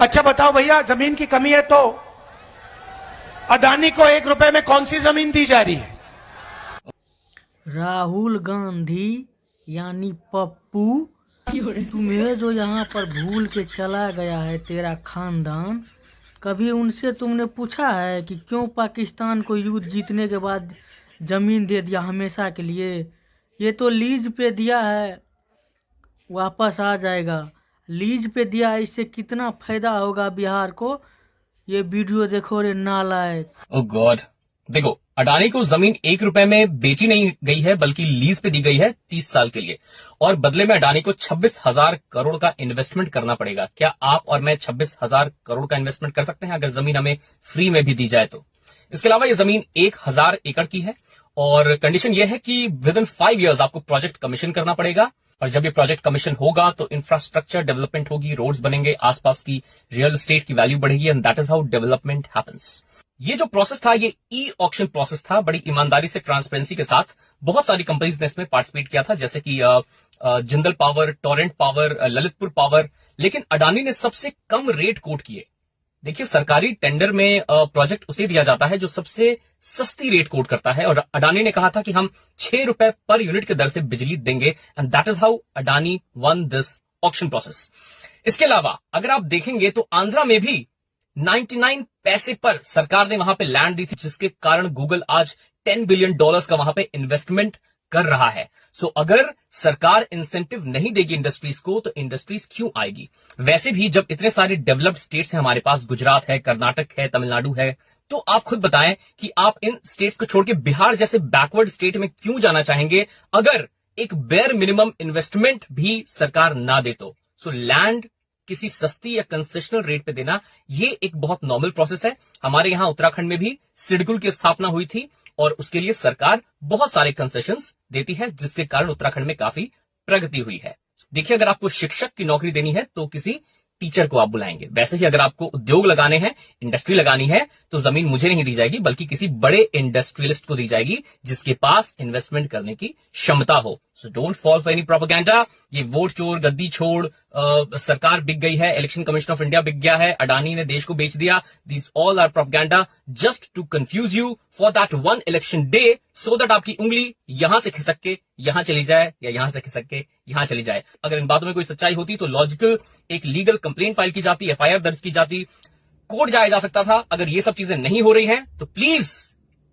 अच्छा बताओ भैया, जमीन की कमी है तो अदानी को 1 रुपए में कौन सी जमीन दी जा रही है? राहुल गांधी यानी पप्पू, तुम्हें जो यहाँ पर भूल के चला गया है तेरा खानदान, कभी उनसे तुमने पूछा है कि क्यों पाकिस्तान को युद्ध जीतने के बाद जमीन दे दिया हमेशा के लिए? ये तो लीज पे दिया है, वापस आ जाएगा। लीज पे दिया है, इससे कितना फायदा होगा बिहार को, ये वीडियो देखो रे नालायक। ओह गॉड, देखो अडानी को जमीन 1 रुपए में बेची नहीं गई है बल्कि लीज पे दी गई है 30 साल के लिए, और बदले में अडानी को 26,000 करोड़ का इन्वेस्टमेंट करना पड़ेगा। क्या आप और मैं 26,000 करोड़ का इन्वेस्टमेंट कर सकते हैं अगर जमीन हमें फ्री में भी दी जाए तो? इसके अलावा यह जमीन 1,000 एकड़ की है और कंडीशन यह है कि विद इन 5 ईयर्स आपको प्रोजेक्ट कमीशन करना पड़ेगा, और जब ये प्रोजेक्ट कमीशन होगा तो इंफ्रास्ट्रक्चर डेवलपमेंट होगी, रोड्स बनेंगे, आसपास की रियल एस्टेट की वैल्यू बढ़ेगी, and that is how development happens. ये जो प्रोसेस था ये ई ऑक्शन प्रोसेस था, बड़ी ईमानदारी से, ट्रांसपेरेंसी के साथ बहुत सारी कंपनीज ने इसमें पार्टिसिपेट किया था, जैसे कि Jindal power, Torrent power, Lalitpur power, लेकिन अडानी ने सबसे कम रेट कोट किए। देखिए, सरकारी टेंडर में प्रोजेक्ट उसे दिया जाता है जो सबसे सस्ती रेट कोट करता है, और अडानी ने कहा था कि हम 6 रुपए पर यूनिट की दर से बिजली देंगे, and that is how Adani one this auction process. इसके अलावा अगर आप देखेंगे तो आंध्रा में भी 99 पैसे पर सरकार ने वहां पे लैंड दी थी, जिसके कारण गूगल आज $10 बिलियन का वहां पे इन्वेस्टमेंट कर रहा है। सो अगर सरकार इंसेंटिव नहीं देगी इंडस्ट्रीज को तो इंडस्ट्रीज क्यों आएगी? वैसे भी जब इतने सारे डेवलप्ड स्टेट्स हैं हमारे पास, गुजरात है, कर्नाटक है, तमिलनाडु है, तो आप खुद बताएं कि आप इन स्टेट्स को छोड़ के बिहार जैसे बैकवर्ड स्टेट में क्यों जाना चाहेंगे अगर एक बेयर मिनिमम इन्वेस्टमेंट भी सरकार ना दे तो? सो लैंड किसी सस्ती या कंसेशनल रेट पे देना ये एक बहुत नॉर्मल प्रोसेस है। हमारे यहां उत्तराखंड में भी सिडकुल की स्थापना हुई थी और उसके लिए सरकार बहुत सारे कंसेशंस देती है, जिसके कारण उत्तराखंड में काफी प्रगति हुई है। देखिए, अगर आपको शिक्षक की नौकरी देनी है तो किसी टीचर को आप बुलाएंगे। वैसे ही अगर आपको उद्योग लगाने हैं, इंडस्ट्री लगानी है, तो जमीन मुझे नहीं दी जाएगी बल्कि किसी बड़े इंडस्ट्रियलिस्ट को दी जाएगी जिसके पास इन्वेस्टमेंट करने की क्षमता हो। So don't fall for any propaganda. ये वोट चोर, गद्दी छोड़, सरकार बिक गई है, इलेक्शन कमीशन ऑफ इंडिया बिक गया है, अडानी ने देश को बेच दिया, this all are propaganda just to confuse you for that one election day, so that आपकी उंगली यहां से खिसक के यहां चली जाए या यहां से खिसक के यहां चली जाए। अगर इन बातों में कोई सच्चाई होती तो लॉजिकल एक लीगल कंप्लेंट फाइल की जाती, एफआईआर दर्ज की जाती, कोर्ट जाया जा सकता था। अगर ये सब चीजें नहीं हो रही हैं तो प्लीज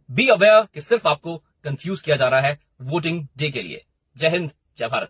बी अवेयर कि सिर्फ आपको कंफ्यूज किया जा रहा है वोटिंग डे के लिए। जय हिंद, जय भारत।